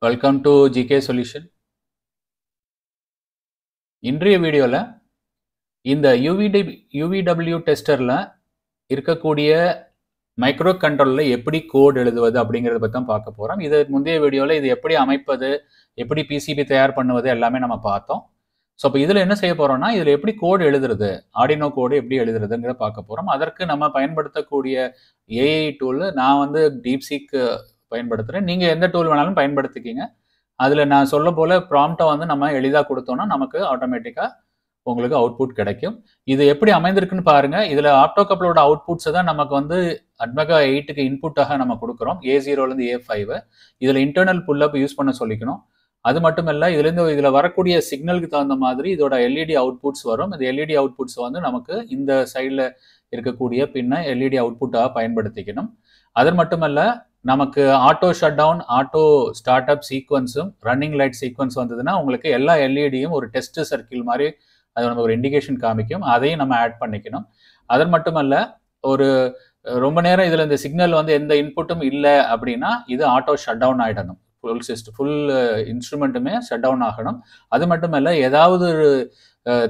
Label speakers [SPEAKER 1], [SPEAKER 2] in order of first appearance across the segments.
[SPEAKER 1] Welcome to GK solution. இன்றைய வீடியோவில் இந்த யூவிடபிள்யூ டெஸ்டரில் இருக்கக்கூடிய மைக்ரோ கண்ட்ரோலில் எப்படி கோட் எழுதுவது அப்படிங்கிறத பற்றி தான் பார்க்க போகிறோம். இது முந்தைய வீடியோவில் இது எப்படி அமைப்பது, எப்படி பிசிபி தயார் பண்ணுவது எல்லாமே நம்ம பார்த்தோம். ஸோ இப்போ இதில் என்ன செய்ய போகிறோம்னா, இதில் எப்படி கோடு எழுதுறது, ஆர்டினோ கோடு எப்படி எழுதுறதுங்கிறத பார்க்க போகிறோம். அதற்கு நம்ம பயன்படுத்தக்கூடிய ஏஐ டூல், நான் வந்து டீப்சீக் பயன்படுத்துகிறேன். நீங்கள் எந்த டூல் வேணாலும் பயன்படுத்திக்கிங்க. அதில் நான் சொல்ல போல் ப்ராம்ப்டை வந்து நம்ம எளிதாக கொடுத்தோம்னா நமக்கு ஆட்டோமேட்டிக்காக உங்களுக்கு அவுட்புட் கிடைக்கும். இது எப்படி அமைந்திருக்குன்னு பாருங்கள். இதில் ஆப்டோ கப்ளரோட அவுட்புட்ஸை தான் நமக்கு வந்து அட்மகா 8க்கு இன்புட்டாக நம்ம கொடுக்குறோம். A0லேருந்து A5. இதில் இன்டர்னல் புல்லப் யூஸ் பண்ண சொல்லிக்கணும். அது மட்டும் இல்லை, இதில் வரக்கூடிய சிக்னலுக்கு தகுந்த மாதிரி இதோட எல்இடி அவுட்புட்ஸ் வரும். இந்த எல்இடி அவுட்புட்ஸ் வந்து நமக்கு இந்த சைடில் இருக்கக்கூடிய பின்ன எல்இடி அவுட்புட்டாக பயன்படுத்திக்கணும். அது மட்டுமல்ல, நமக்கு auto shut down, auto start up சீக்வன்ஸும் ரன்னிங் லைட் சீக்வன்ஸ் வந்ததுன்னா உங்களுக்கு எல்லா எல்இடியும் ஒரு டெஸ்ட் சர்க்கிள் மாதிரி அது நமக்கு ஒரு இண்டிகேஷன் காமிக்கும். அதையும் நம்ம ஆட் பண்ணிக்கணும். அது மட்டுமல்ல, ஒரு ரொம்ப நேரம் இதில் இந்த சிக்னல் வந்து எந்த இன்புட்டும் இல்லை அப்படின்னா இது ஆட்டோ ஷட் டவுன் ஆகிடணும். ஃபுல் இன்ஸ்ட்ருமெண்ட்டுமே ஷட் டவுன் ஆகணும். அது மட்டும் இல்லை, ஏதாவது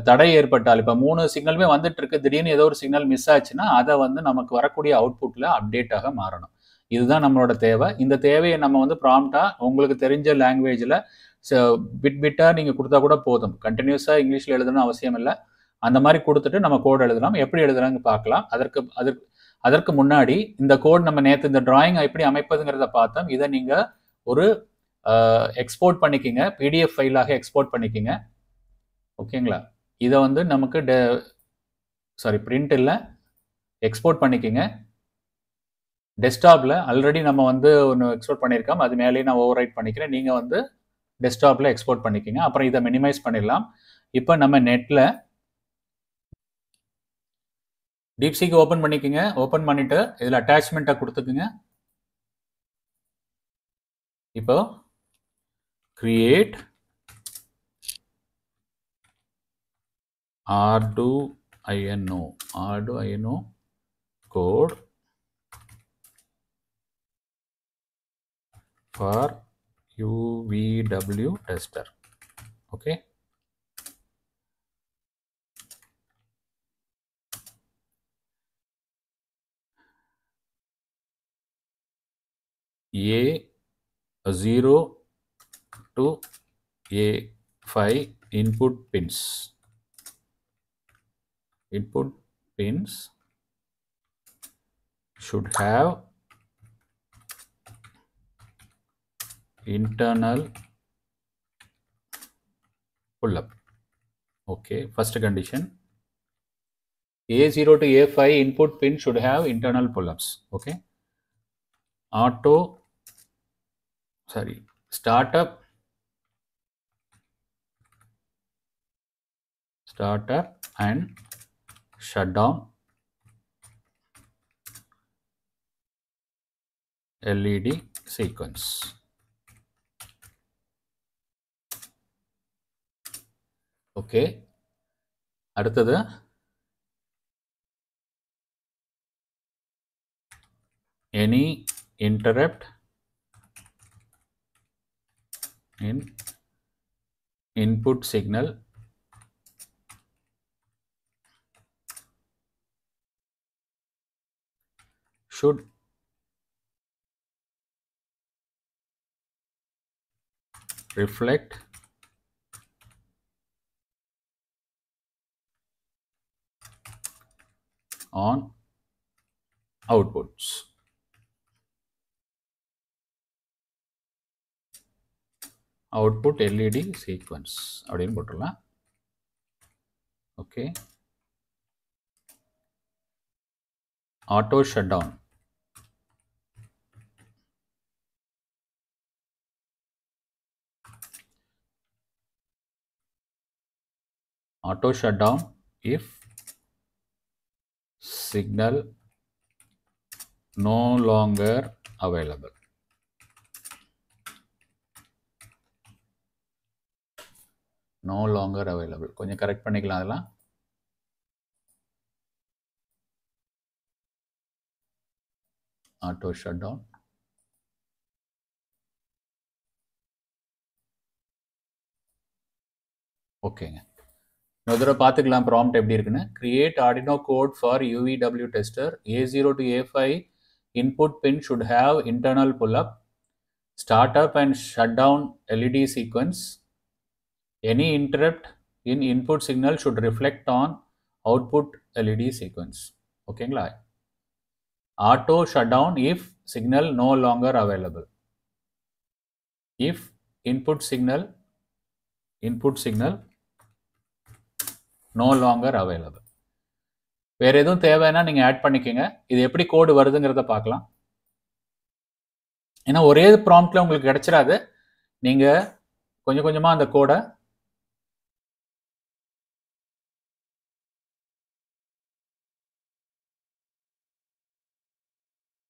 [SPEAKER 1] தடை ஏற்பட்டால், இப்போ 3 சிக்னலுமே வந்துட்டு இருக்கு, திடீர்னு ஏதோ ஒரு சிக்னல் மிஸ் ஆச்சுன்னா அதை வந்து நமக்கு வரக்கூடிய அவுட்புட்டில் அப்டேட்டாக மாறணும். இதுதான் நம்மளோட தேவை. இந்த தேவையை நம்ம வந்து ப்ராம்ப்டாக உங்களுக்கு தெரிஞ்ச லாங்குவேஜில் பிட்டாக நீங்கள் கொடுத்தா கூட போதும். கண்டினியூஸாக இங்கிலீஷில் எழுதணும்னு அவசியம் இல்லை. அந்த மாதிரி கொடுத்துட்டு நம்ம கோட் எழுதலாம். எப்படி எழுதுறாங்க பார்க்கலாம். அதற்கு முன்னாடி இந்த கோட் நம்ம நேற்று இந்த டிராயிங் எப்படி அமைப்பதுங்கிறத பார்த்தோம். இதை நீங்கள் ஒரு எக்ஸ்போர்ட் பண்ணிக்கிங்க, பிடிஎஃப் ஃபைலாக எக்ஸ்போர்ட் பண்ணிக்கிங்க. ஓகேங்களா? இதை வந்து நமக்கு பிரிண்ட் இல்லை, எக்ஸ்போர்ட் பண்ணிக்கிங்க. டெஸ்க்டாப்பில் ஆல்ரெடி நம்ம வந்து ஒன்று எக்ஸ்போர்ட் பண்ணியிருக்கோம், அது மேலேயே நான் ஓவர் ரைட் பண்ணிக்கிறேன். நீங்கள் வந்து டெஸ்க்டாப்பில் எக்ஸ்போர்ட் பண்ணிக்கிங்க. அப்புறம் இதை மினிமைஸ் பண்ணிடலாம். இப்போ நம்ம நெட்டில் டீப்சீக் ஓப்பன் பண்ணிக்கோங்க. ஓப்பன் பண்ணிவிட்டு இதில் அட்டாச்மெண்ட்டை கொடுத்துக்குங்க. இப்போ create Arduino code for UVW tester. Okay. A0 to A5 input pins. Input pins should have internal pull-up. Okay, first condition. A0 to A5 input pin should have internal pull-ups. Okay. Startup and shutdown LED sequence. Okay. அடுத்தது any interrupt in input signal should reflect on outputs. Output LED sequence அப்படின்னு போட்டுடலாம். Okay. Auto shut down. Auto shutdown if signal no longer available. No longer available. கொஞ்சம் correct பண்ணிக்கலாம். அதெல்லாம் auto shutdown. ஓகேங்க. இன்னொரு தடவை பார்த்துக்கலாம் ப்ராம்ப்ட் எப்படி இருக்குன்னு. Create Arduino code for UVW tester. A0 to A5 input pin should have internal pull-up, startup and shutdown LED sequence. Any interrupt in input signal should reflect on output LED sequence. ஓகேங்களா? Auto shutdown if signal no longer available. If input signal no longer available. வேற எதுவும் தேவைன்னா நீங்க add பண்ணிக்கங்க. இது எப்படி கோடு வருதுங்கிறத பார்க்கலாம். ஏன்னா ஒரே ப்ராம்ப்ட்ல உங்களுக்கு கிடைச்சிராது. நீங்க கொஞ்சம் கொஞ்சமா அந்த கோடை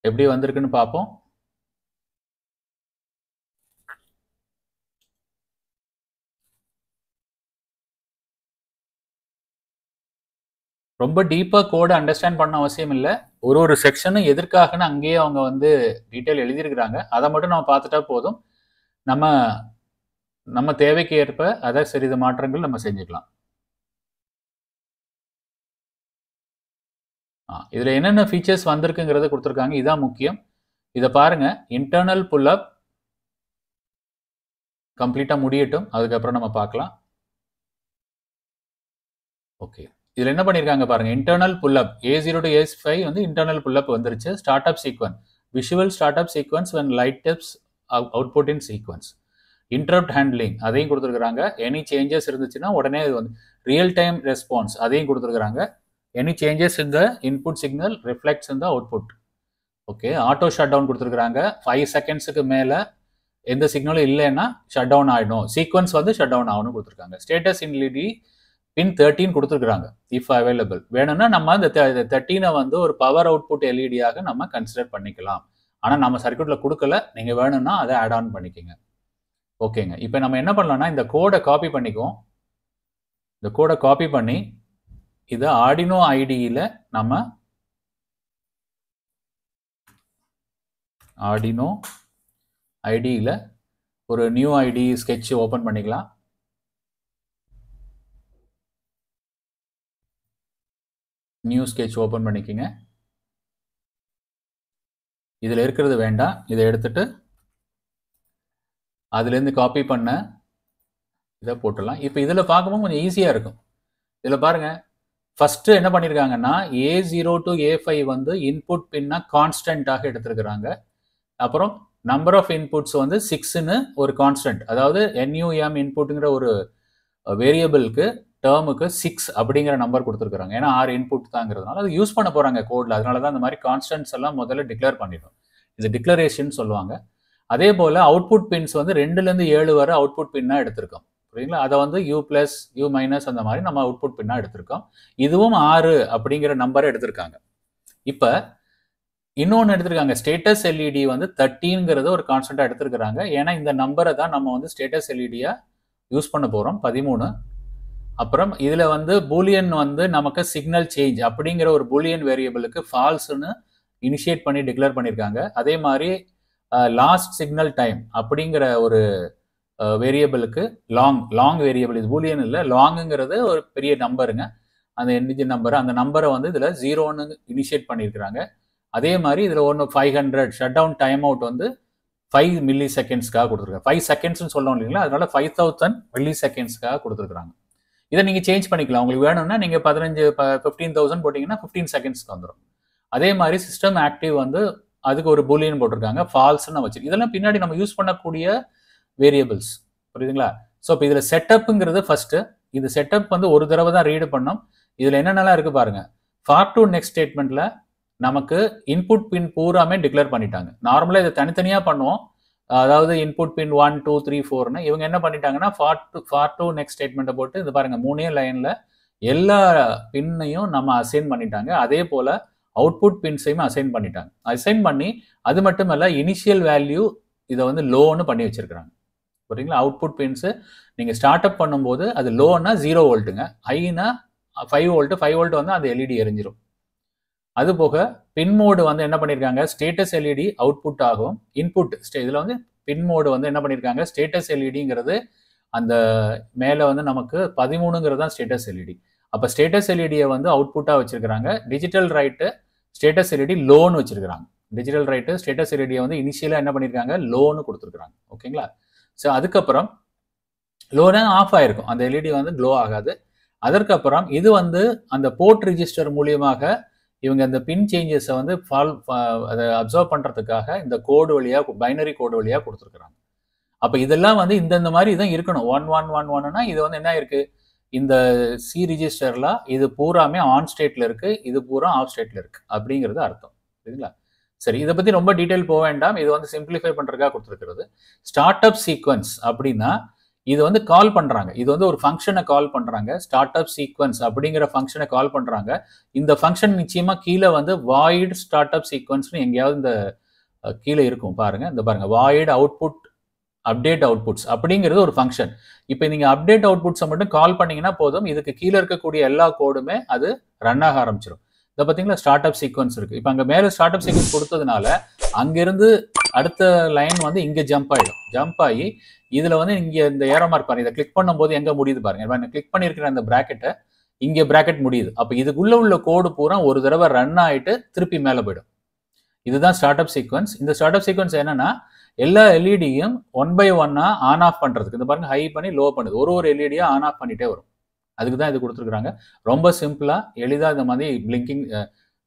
[SPEAKER 1] எப்படி வந்திருக்குன்னு பார்ப்போம். ரொம்ப டீப்பாக கோடை அண்டர்ஸ்டாண்ட் பண்ண அவசியம் இல்லை. ஒரு செக்ஷனும் எதற்காகன்னு அங்கேயே அவங்க வந்து டீட்டெயில் எழுதியிருக்கிறாங்க. அதை மட்டும் நம்ம பார்த்துட்டா போதும். நம்ம தேவைக்கு ஏற்ப அதை சிறிது மாற்றங்கள் நம்ம செஞ்சுக்கலாம். இதில் என்னென்ன ஃபீச்சர்ஸ் வந்திருக்குங்கிறத கொடுத்துருக்காங்க. இதான் முக்கியம். இதை பாருங்க. இன்டர்னல் புல்அப் கம்ப்ளீட்டாக முடியட்டும், அதுக்கப்புறம் நம்ம பார்க்கலாம். ஓகே, இதில் என்ன பண்ணியிருக்காங்க பாருங்க. Internal pull-up A0 to A5 வந்து இன்டர்னல் புல்அப் வந்துருச்சு. Start up sequence, visual start up sequence when light tips output in sequence. Interrupt handling அதையும் கொடுத்துருக்குறாங்க. எனி சேஞ்சஸ் இருந்துச்சுன்னா உடனே இது வந்து ரியல் டைம் ரெஸ்பான்ஸ் அதையும் கொடுத்துருக்குறாங்க. எனி சேஞ்சஸ் இந்த இன்புட் சிக்னல் ரிஃப்ளெக்ட்ஸ் இந்த output. Okay, auto shut down கொடுத்துருக்குறாங்க. 5 செகண்ட்ஸுக்கு மேலே எந்த சிக்னலும் இல்லைன்னா ஷட் டவுன் ஆகிடும், சீக்வன்ஸ் வந்து ஷட் டவுன் ஆகணும்னு கொடுத்துருக்காங்க. ஸ்டேட்டஸ் LED பின் 13 கொடுத்துருக்குறாங்க. இஃப் அவைலபிள் வேணும்னா நம்ம இந்த 13 வந்து ஒரு பவர் அவுட்புட் எல்இடியாக நம்ம கன்சிடர் பண்ணிக்கலாம். ஆனால் நம்ம சர்க்யூட்டில் கொடுக்கல, நீங்கள் வேணும்னா அதை ஆட் ஆன் பண்ணிக்கோங்க. ஓகேங்க, இப்போ நம்ம என்ன பண்ணலாம்னா இந்த கோடை காப்பி பண்ணிக்குவோம். இந்த கோடை காப்பி பண்ணி இதை ஆர்டினோ ஐடியில் நம்ம ஆர்டினோ ஐடியில் ஒரு நியூ ஐடி ஸ்கெட்ச் ஓப்பன் பண்ணிக்கலாம். நியூ ஸ்கெட்ச் ஓப்பன் பண்ணிக்கோங்க. இதில் இருக்கிறது வேண்டாம், இதை எடுத்துட்டு அதுலேருந்து காப்பி பண்ண இதை போட்டுடலாம். இப்போ இதில் பார்க்கும்போது கொஞ்சம் ஈஸியாக இருக்கும். இதில் பாருங்கள், ஃபஸ்ட்டு என்ன பண்ணியிருக்காங்கன்னா A0 to A5 வந்து இன்புட் பின்னா கான்ஸ்டண்ட்டாக எடுத்துருக்குறாங்க. அப்புறம் நம்பர் ஆஃப் இன்புட்ஸ் வந்து 6ன்னு ஒரு கான்ஸ்டன்ட், அதாவது NUM இன்புட்டுங்கிற ஒரு வேரியபிளுக்கு டேர்முக்கு 6 அப்படிங்கிற நம்பர் கொடுத்துருக்குறாங்க. ஏன்னா 6 இன்புட் தாங்கிறதுனால அது யூஸ் பண்ண போகிறாங்க கோடில். அதனால தான் இந்த மாதிரி கான்ஸ்டன்ட்ஸ் எல்லாம் முதல்ல டிக்ளேர் பண்ணிடும். இது டிக்ளரேஷன் சொல்லுவாங்க. அதே போல் அவுட்புட் பின்ஸ் வந்து 2லேருந்து 7 வரை அவுட்புட் பின்னாக எடுத்திருக்கோம். புரியுங்களா? அதை வந்து U+, U- அந்த மாதிரி நம்ம அவுட்புட் பின்னாக எடுத்திருக்கோம். இதுவும் 6 அப்படிங்கிற நம்பரை எடுத்திருக்காங்க. இப்போ இன்னொன்று எடுத்திருக்காங்க. ஸ்டேட்டஸ் LED வந்து 13ங்கிறத ஒரு கான்ஸ்டன்ட்டாக எடுத்திருக்கிறாங்க. ஏன்னா இந்த நம்பரை தான் நம்ம வந்து ஸ்டேட்டஸ் எல்இடியாக யூஸ் பண்ண போகிறோம். 13. அப்புறம் இதில் வந்து பூலியன் வந்து நமக்கு சிக்னல் சேஞ்ச் அப்படிங்கிற ஒரு பூலியன் வேரியபிளுக்கு ஃபால்ஸ்ன்னு இனிஷியேட் பண்ணி டிக்ளேர் பண்ணியிருக்காங்க. அதே மாதிரி லாஸ்ட் சிக்னல் டைம் அப்படிங்கிற ஒரு வேரியபிளுக்கு லாங் வேரியபிள், இது பூலியன் இல்லை, லாங்குங்கிறது ஒரு பெரிய நம்பருங்க. அந்த இண்டிஜின் நம்பர், அந்த நம்பரை வந்து இதில் 0ன்னு இனிஷியேட் பண்ணியிருக்கிறாங்க. அதே மாதிரி இதில் 500 ஷட் டவுன் டைம் அவுட் வந்து 5 மில்லி செகண்ட்ஸ்க்காக கொடுத்துருக்காங்க. 5 செகண்ட்ஸ்னு சொல்லணும் இல்லைங்களா, அதனால 5000 மில்லி செகண்ட்ஸ்க்காக கொடுத்துருக்குறாங்க. இதை நீங்கள் சேஞ்ச் பண்ணிக்கலாம். உங்களுக்கு வேணும்னா நீங்கள் 15,000 போட்டிங்கன்னா 15 செகண்ட்ஸ்க்கு வந்துடும். அதே மாதிரி சிஸ்டம் ஆக்டிவ் வந்து அதுக்கு ஒரு பூலியன் போட்டிருக்காங்க, ஃபால்ஸ்ன்னு வச்சு. இதெல்லாம் பின்னாடி நம்ம யூஸ் பண்ணக்கூடிய வேரியபிள்ஸ், புரியுதுங்களா? ஸோ இப்போ இதில் செட்டப்புங்கிறது ஃபர்ஸ்ட். இது செட்டப் வந்து ஒரு தடவை தான் ரீடு பண்ணோம். இதில் என்னென்னலாம் இருக்குது பாருங்க. ஃபார் டு நெக்ஸ்ட் ஸ்டேட்மெண்ட்ல நமக்கு இன்புட் பின் பூராமே டிக்ளேர் பண்ணிட்டாங்க. நார்மலாக இதை தனித்தனியாக பண்ணுவோம், அதாவது இன்புட் பின் 1, 2, 3, 4ன்னு. இவங்க என்ன பண்ணிட்டாங்கன்னா ஃபார் டு நெக்ஸ்ட் ஸ்டேட்மெண்ட்டை போட்டு இது பாருங்க, 3 லைனில் எல்லா பின்னையும் நம்ம அசைன் பண்ணிட்டாங்க. அதே போல் அவுட்புட் பின்ஸையும் அசைன் பண்ணிட்டாங்க. அசைன் பண்ணி அது மட்டும் இல்லை, இனிஷியல் வேல்யூ இதை வந்து லோன்னு பண்ணி வச்சிருக்கிறாங்க. புரியுங்களா? அவுட்புட் பின்ஸு நீங்கள் ஸ்டார்ட் அப் பண்ணும்போது அது லோன்னா 0 வோல்ட்டுங்க, ஹைனா 5 வோல்ட்டு. 5 வோல்ட் வந்து அந்த எல்இடி எரிஞ்சிடும். அது போக பின் மோடு வந்து என்ன பண்ணியிருக்காங்க, ஸ்டேட்டஸ் எல்இடி அவுட்புட் ஆகும். இன்புட் இதில் வந்து பின் மோடு வந்து என்ன பண்ணியிருக்காங்க, ஸ்டேட்டஸ் எல்இடிங்கிறது அந்த மேலே வந்து நமக்கு 13ங்கிறது தான் ஸ்டேட்டஸ் எல்இடி. அப்போ ஸ்டேட்டஸ் எல்இடியை வந்து அவுட்புட்டாக வச்சிருக்கிறாங்க. டிஜிட்டல் ரைட்டு ஸ்டேட்டஸ் எல்இடி லோன்னு வச்சிருக்கிறாங்க. டிஜிட்டல் ரைட்டு ஸ்டேட்டஸ் எல்இடியை வந்து இனிஷியலாக என்ன பண்ணியிருக்காங்க, லோன்னு கொடுத்துருக்குறாங்க. ஓகேங்களா? ஸோ அதுக்கப்புறம் லோனா ஆஃப் ஆயிருக்கும், அந்த எல்இடி வந்து க்ளோ ஆகாது. அதற்கப்புறம் இது வந்து அந்த போர்ட் ரிஜிஸ்டர் மூலியமாக இவங்க இந்த பின் சேஞ்சஸை வந்து அதை அப்சர்வ் பண்ணுறதுக்காக இந்த கோடு வழியாக, பைனரி கோடு வழியாக கொடுத்துருக்குறாங்க. அப்போ இதெல்லாம் வந்து இந்தந்த மாதிரி தான் இருக்கணும். 1111னா இது வந்து என்ன இருக்கு, இந்த சி ரிஜிஸ்டர்ல இது பூராமே ஆன் ஸ்டேட்ல இருக்கு, இது பூரா ஆஃப் ஸ்டேட்ல இருக்கு அப்படிங்கிறது அர்த்தம். சரிங்களா? சரி, இதை பத்தி ரொம்ப டீடைல் போக வேண்டாம். இது வந்து சிம்பிளிஃபை பண்றதுக்காக கொடுத்துருக்கிறது. ஸ்டார்ட் அப் சீக்வன்ஸ் அப்படின்னா இது வந்து கால் பண்றாங்க. இது வந்து ஒரு ஃபங்க்ஷனை கால் பண்றாங்க. ஸ்டார்ட் அப் சீக்வன்ஸ் அப்படிங்கிற ஃபங்க்ஷனை கால் பண்றாங்க. இந்த ஃபங்க்ஷன் நிச்சயமா கீழே வந்து வாய்ட் ஸ்டார்ட் அப் சீக்வன்ஸ்னு எங்கேயாவது இந்த கீழே இருக்கும் பாருங்க. இந்த பாருங்க, வாய்ட் அவுட்புட் அப்டேட் அவுட்புட்ஸ் அப்படிங்கிறது ஒரு ஃபங்க்ஷன். இப்போ நீங்க அப்டேட் அவுட்புட்ஸை மட்டும் கால் பண்ணீங்கன்னா போதும், இதுக்கு கீழே இருக்கக்கூடிய எல்லா கோடுமே அது ரன் ஆக ஆரம்பிச்சிடும். இதை பார்த்தீங்களா, ஸ்டார்ட் அப் சீக்வன்ஸ் இருக்கு. இப்போ அங்கே மேலே ஸ்டார்ட் அப் சீக்வன்ஸ் கொடுத்ததுனால அங்கிருந்து அடுத்த லைன் வந்து இங்கே ஜம்ப் ஆகிடும். ஜம்ப் ஆகி இதில் வந்து இங்கே இந்த ஏரோ மார்க் பாருங்க, இதை கிளிக் பண்ணும்போது எங்கே முடியுது பாருங்க. கிளிக் பண்ணியிருக்கிற அந்த பிராக்கெட்டை இங்கே பிராக்கெட் முடியுது. அப்போ இதுக்குள்ள உள்ள கோடு பூரா ஒரு தடவை ரன் ஆகிட்டு திருப்பி மேலே போயிடும். இதுதான் ஸ்டார்ட் அப் சீக்வன்ஸ். இந்த ஸ்டார்ட் அப் சீக்வன்ஸ் என்னன்னா எல்லா எல்இடியும் 1 by 1 ஆன் ஆஃப் பண்றதுக்கு, இந்த பாருங்க ஹை பண்ணி லோ பண்ணுது, ஒரு எல்இடியா ஆன் ஆஃப் பண்ணிட்டே வரும். அதுக்கு தான் இது கொடுத்துருக்காங்க. ரொம்ப சிம்பிளா எளிதா இந்த மாதிரி பிளிங்கிங்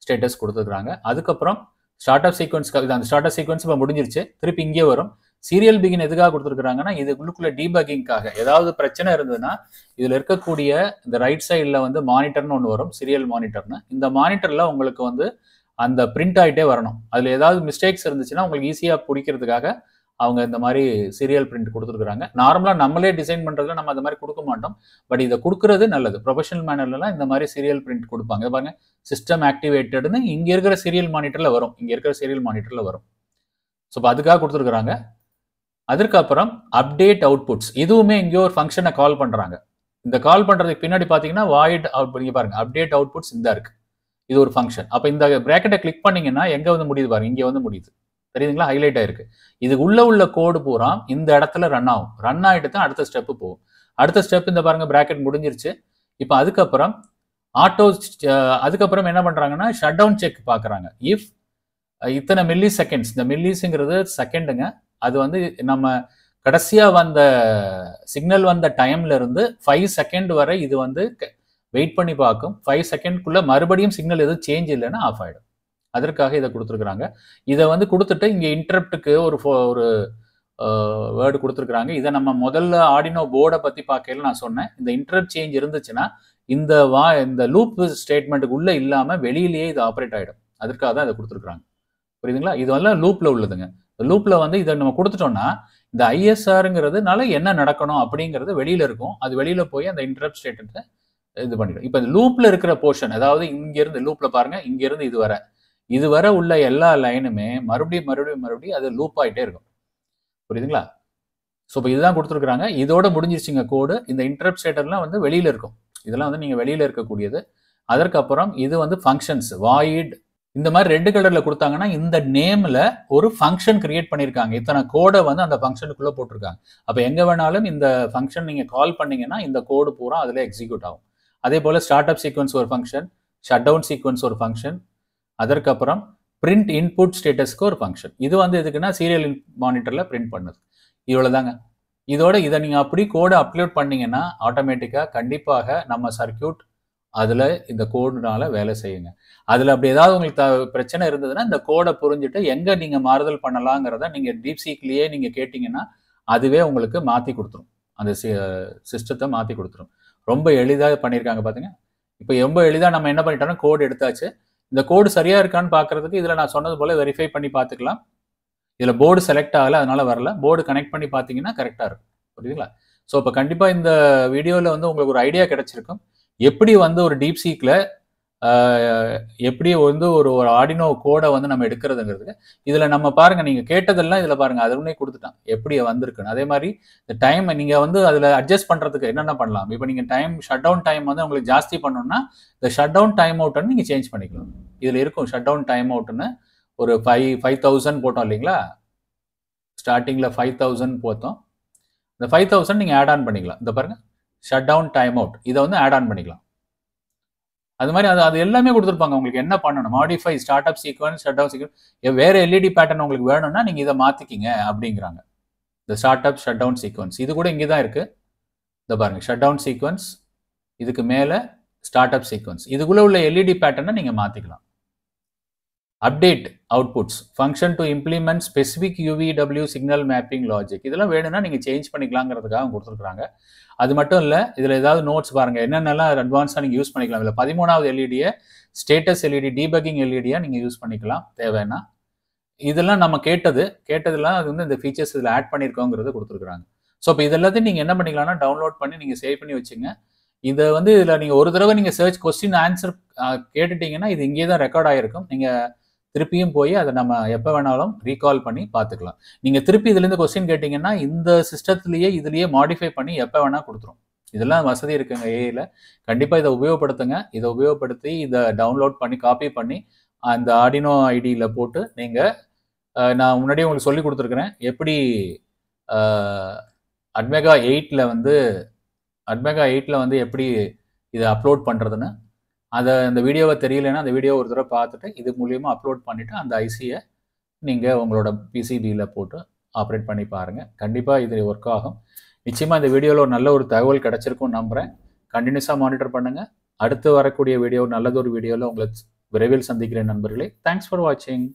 [SPEAKER 1] ஸ்டேட்டஸ் கொடுத்துருக்காங்க. அதுக்கப்புறம் ஸ்டார்ட் அப் சீக்வன்ஸ், அந்த ஸ்டார்ட் அப் சீக்வன்ஸ் இப்போ முடிஞ்சிருச்சு, திருப்பி இங்கே வரும். சீரியல் பிகின் எதுக்காக கொடுத்துருக்காங்கன்னா இது உள்ளுக்குள்ள டீபக்கிங்காக. ஏதாவது பிரச்சனை இருந்ததுன்னா இதுல இருக்கக்கூடிய இந்த ரைட் சைடில் வந்து மானிட்டர்னு ஒன்று வரும், சீரியல் மானிட்டர்னு. இந்த மானிட்டர்ல உங்களுக்கு வந்து அந்த பிரிண்ட் ஆகிட்டே வரணும். அதில் ஏதாவது மிஸ்டேக்ஸ் இருந்துச்சுன்னா உங்களுக்கு ஈஸியாக பிடிக்கிறதுக்காக அவங்க இந்த மாதிரி சீரியல் பிரிண்ட் கொடுத்துருக்குறாங்க. நார்மலாக நம்மளே டிசைன் பண்ணுறதுல நம்ம அந்த மாதிரி கொடுக்க மாட்டோம், பட் இதை கொடுக்குறது நல்லது. ப்ரொஃபஷனல் மேனர்லாம் இந்த மாதிரி சீரியல் பிரிண்ட் கொடுப்பாங்க. பாருங்க, சிஸ்டம் ஆக்டிவேட்டட்னு இங்கே இருக்கிற சீரியல் மானிட்டரில் வரும், இங்கே இருக்கிற சீரியல் மானிட்டரில் வரும். ஸோ இப்போ அதுக்காக கொடுத்துருக்குறாங்க. அதுக்கப்புறம் அப்டேட் அவுட்புட்ஸ், இதுவுமே இங்கே ஒரு ஃபங்க்ஷனை கால் பண்ணுறாங்க. இந்த கால் பண்ணுறதுக்கு பின்னாடி பார்த்தீங்கன்னா வாய்ட் அவுட், இங்கே பாருங்க அப்டேட் அவுட்புட்ஸ் இந்த இருக்கு, இது ஒரு ஃபங்க்ஷன். அப்போ இந்த பிராக்கெட்டை கிளிக் பண்ணீங்கன்னா எங்கே வந்து முடியுது பாருங்க, இங்கே வந்து முடியுது. தெரியுதுங்களா, ஹைலைட் ஆயிருக்கு. இது உள்ள கோடு பூரா இந்த இடத்துல ரன் ஆகும். ரன் ஆகிட்டு தான் அடுத்த ஸ்டெப்பு போகும். அடுத்த ஸ்டெப் இந்த பாருங்க பிராக்கெட் முடிஞ்சிருச்சு. இப்போ அதுக்கப்புறம் அதுக்கப்புறம் என்ன பண்றாங்கன்னா ஷட் டவுன் செக் பார்க்குறாங்க. இஃப் இத்தனை மில்லி செகண்ட்ஸ், இந்த மில்லிஸுங்கிறது செகண்டுங்க, அது வந்து நம்ம கடைசியா வந்த சிக்னல் வந்த டைம்ல இருந்து 5 செகண்ட் வரை இது வந்து வெயிட் பண்ணி பார்க்கும். 5 செகண்ட்குள்ள மறுபடியும் சிக்னல் எதுவும் சேஞ்ச் இல்லைன்னா ஆஃப் ஆகிடும். அதற்காக இதை கொடுத்துருக்குறாங்க. இதை வந்து கொடுத்துட்டு இங்கே இன்டரப்டுக்கு ஒரு வேர்டு கொடுத்துருக்குறாங்க. இதை நம்ம முதல்ல ஆர்டினோ போர்டை பற்றி பார்க்கல நான் சொன்னேன். இந்த இன்டரப்ட் சேஞ்ச் இருந்துச்சுன்னா இந்த லூப் ஸ்டேட்மெண்ட்டுக்கு உள்ளே இல்லாமல் வெளியிலேயே இது ஆப்ரேட் ஆகிடும். அதற்காக தான் இதை கொடுத்துருக்குறாங்க. புரியுதுங்களா? இது வந்து லூப்பில் உள்ளதுங்க. லூப்பில் வந்து இதை நம்ம கொடுத்துட்டோம்னா இந்த ஐஎஸ்ஆருங்கிறதுனால என்ன நடக்கணும் அப்படிங்கிறது வெளியில் இருக்கும். அது வெளியில் போய் அந்த இன்டரப்ட் ஸ்டேட்மெண்ட்டை இது பண்ணிடும். இப்போ இந்த லூப்பில் இருக்கிற போர்ஷன், அதாவது இங்கேருந்து லூப்பில் பாருங்க, இங்கேருந்து இதுவரை உள்ள எல்லா லைனுமே மறுபடியும் அது லூப் ஆகிட்டே இருக்கும். புரியுதுங்களா? ஸோ இப்போ இதுதான் கொடுத்துருக்குறாங்க. இதோட முடிஞ்சிருச்சுங்க கோடு. இந்த இன்டரப்ட் ஸ்டேட்டர்லாம் வந்து வெளியில் இருக்கும். இதெல்லாம் வந்து நீங்கள் வெளியில் இருக்கக்கூடியது. அதற்கப்புறம் இது வந்து ஃபங்க்ஷன்ஸ், வாய்ட் இந்த மாதிரி ரெட் கலரில் கொடுத்தாங்கன்னா இந்த நேமில் ஒரு ஃபங்க்ஷன் கிரியேட் பண்ணியிருக்காங்க. இத்தனை கோடை வந்து அந்த ஃபங்க்ஷனுக்குள்ளே போட்டிருக்காங்க. அப்போ எங்கே வேணாலும் இந்த ஃபங்க்ஷன் நீங்கள் கால் பண்ணீங்கன்னா இந்த கோடு பூரா அதில் எக்ஸிக்யூட் ஆகும். அதே போல் ஸ்டார்ட் அப் சீக்வன்ஸ் ஒரு ஃபங்க்ஷன், ஷட் டவுன் சீக்வன்ஸ் ஒரு ஃபங்க்ஷன், அதற்கப்புறம் பிரிண்ட் இன்புட் ஸ்டேட்டஸ்க்கு ஒரு ஃபங்க்ஷன். இது வந்து எதுக்குன்னா சீரியல் மானிட்டரில் பிரிண்ட் பண்ணுது. இவ்வளோதாங்க. இதோட இதை நீங்கள் அப்படி கோடை அப்லோட் பண்ணீங்கன்னா ஆட்டோமேட்டிக்காக கண்டிப்பாக நம்ம சர்க்கியூட் அதில் இந்த கோடுனால வேலை செய்யுங்க. அதில் அப்படி ஏதாவது உங்களுக்கு பிரச்சனை இருந்ததுன்னா இந்த கோடை புரிஞ்சுட்டு எங்கே நீங்கள் மாறுதல் பண்ணலாங்கிறத நீங்கள் டீப்சீக்லேயே நீங்கள் கேட்டிங்கன்னா அதுவே உங்களுக்கு மாற்றி கொடுத்துரும், அந்த சிஸ்டத்தை மாற்றி கொடுத்துரும். ரொம்ப எளிதாக பண்ணியிருக்காங்க பார்த்தீங்க. இப்போ ரொம்ப எளிதாக நம்ம என்ன பண்ணிட்டோம்னா கோடு எடுத்தாச்சு. இந்த கோடு சரியா இருக்கான்னு பார்க்கறதுக்கு இதில் நான் சொன்னது போல வெரிஃபை பண்ணி பார்த்துக்கலாம். இதில் போர்டு செலக்ட் ஆகலை, அதனால வரல. போர்டு கனெக்ட் பண்ணி பார்த்தீங்கன்னா கரெக்டாக இருக்கும். புரியுதுங்களா? ஸோ இப்போ கண்டிப்பாக இந்த வீடியோவில் வந்து உங்களுக்கு ஒரு ஐடியா கிடைச்சிருக்கும். எப்படி வந்து ஒரு டீப்சீக்கில் எப்படி வந்து ஒரு ஆர்டினோ கோடை வந்து நம்ம எடுக்கிறதுங்கிறதுக்கு. இதில் நம்ம பாருங்க, நீங்கள் கேட்டதெல்லாம் இதில் பாருங்க, அது உடனே கொடுத்துட்டான் எப்படி வந்திருக்குன்னு. அதே மாதிரி இந்த டைம் நீங்கள் வந்து அதில் அட்ஜஸ்ட் பண்ணுறதுக்கு என்னென்ன பண்ணலாம். இப்போ நீங்கள் டைம் ஷட் டவுன் டைம் வந்து உங்களுக்கு ஜாஸ்தி பண்ணணும்னா இந்த ஷட் டவுன் டைம் அவுட்னு நீங்கள் சேஞ்ச் பண்ணிக்கலாம். இதில் இருக்கும் ஷட் டவுன் டைம் அவுட்னு ஒரு 5000 போட்டோம் இல்லைங்களா, ஸ்டார்டிங்கில் 5000 போட்டோம். இந்த 5000 நீங்கள் ஆட் ஆன் பண்ணிக்கலாம். இந்த பாருங்கள், ஷட் டவுன் டைம் அவுட், இதை வந்து ஆட் ஆன் பண்ணிக்கலாம். அது மாதிரி அது எல்லாமே கொடுத்துருப்பாங்க. உங்களுக்கு என்ன பண்ணணும், modify start up sequence, shut down sequence, வேறு எல்இடி பேட்டர்ன் உங்களுக்கு வேணும்னா நீங்கள் இதை மாற்றிக்கிங்க அப்படிங்கிறாங்க. இந்த start up shut down sequence இது கூட இங்கே தான் இருக்குது. இந்த பாருங்கள், ஷட் டவுன் சீக்வன்ஸ், இதுக்கு மேலே ஸ்டார்ட் அப் சீக்வன்ஸ், இதுக்குள்ளே உள்ள எல்இடி பேட்டர்னை நீங்கள் மாற்றிக்கலாம். Update outputs, function to implement specific UVW signal mapping logic, இதெல்லாம் வேணும்னா நீங்கள் சேஞ்ச் பண்ணிக்கலாங்கிறதுக்காக கொடுத்துருக்காங்க. அது மட்டும் இல்லை, இதில் ஏதாவது நோட்ஸ் பாருங்கள், என்னென்னலாம் அட்வான்ஸாக நீங்கள் யூஸ் பண்ணிக்கலாம். இதில் 13வது எல்இடியை ஸ்டேட்டஸ் எல்இடி, டீபக்கிங் எல்இடியாக நீங்கள் யூஸ் பண்ணிக்கலாம் தேவைன்னா. இதெல்லாம் நம்ம கேட்டதெல்லாம் அது வந்து இந்த ஃபீச்சர்ஸ் இதில் ஆட் பண்ணியிருக்கோங்கிறத கொடுத்துருக்குறாங்க. ஸோ இப்போ இதெல்லாத்தையும் நீங்கள் என்ன பண்ணிக்கலாம்னா டவுன்லோட் பண்ணி நீங்கள் சேவ் பண்ணி வச்சுங்க. இதை வந்து இதில் நீங்கள் ஒரு தடவை நீங்கள் சர்ச் கொஸ்டின் ஆன்சர் கேட்டுட்டீங்கன்னா இது இங்கே தான் ரெக்கார்ட் ஆகிருக்கும். நீங்கள் திருப்பியும் போய் அதை நம்ம எப்போ வேணாலும் ரீகால் பண்ணி பார்த்துக்கலாம். நீங்கள் திருப்பி இதுலேருந்து கொஸ்டின் கேட்டிங்கன்னா இந்த சிஸ்டத்துலேயே இதுலேயே மாடிஃபை பண்ணி எப்போ வேணால் கொடுத்துரும். இதெல்லாம் வசதி இருக்குங்க ஏஐயில். கண்டிப்பாக இதை உபயோகப்படுத்துங்க. இதை உபயோகப்படுத்தி இதை டவுன்லோட் பண்ணி காப்பி பண்ணி அந்த ஆர்டினோ ஐடியில் போட்டு நீங்கள், நான் முன்னாடியே உங்களுக்கு சொல்லி கொடுத்துருக்குறேன் எப்படி அட்மெகா 8ல் வந்து எப்படி இதை அப்லோட் பண்ணுறதுன்னு. அதை அந்த வீடியோவை தெரியலைன்னா அந்த வீடியோவை ஒரு தடவை பார்த்துட்டு இது மூலியமாக அப்லோட் பண்ணிவிட்டு அந்த ஐசியை நீங்கள் உங்களோட பிசிபியில் போட்டு ஆப்ரேட் பண்ணி பாருங்கள். கண்டிப்பாக இது ஒர்க் ஆகும். நிச்சயமாக இந்த வீடியோவில் ஒரு நல்ல ஒரு தகவல் கிடச்சிருக்கும்னு நம்புகிறேன். கண்டினியூஸாக மானிட்டர் பண்ணுங்கள். அடுத்து வரக்கூடிய வீடியோ நல்லதொரு வீடியோவில் உங்களை விரைவில் சந்திக்கிறேன் நண்பர்களே. தேங்க்ஸ் ஃபார் வாட்சிங்.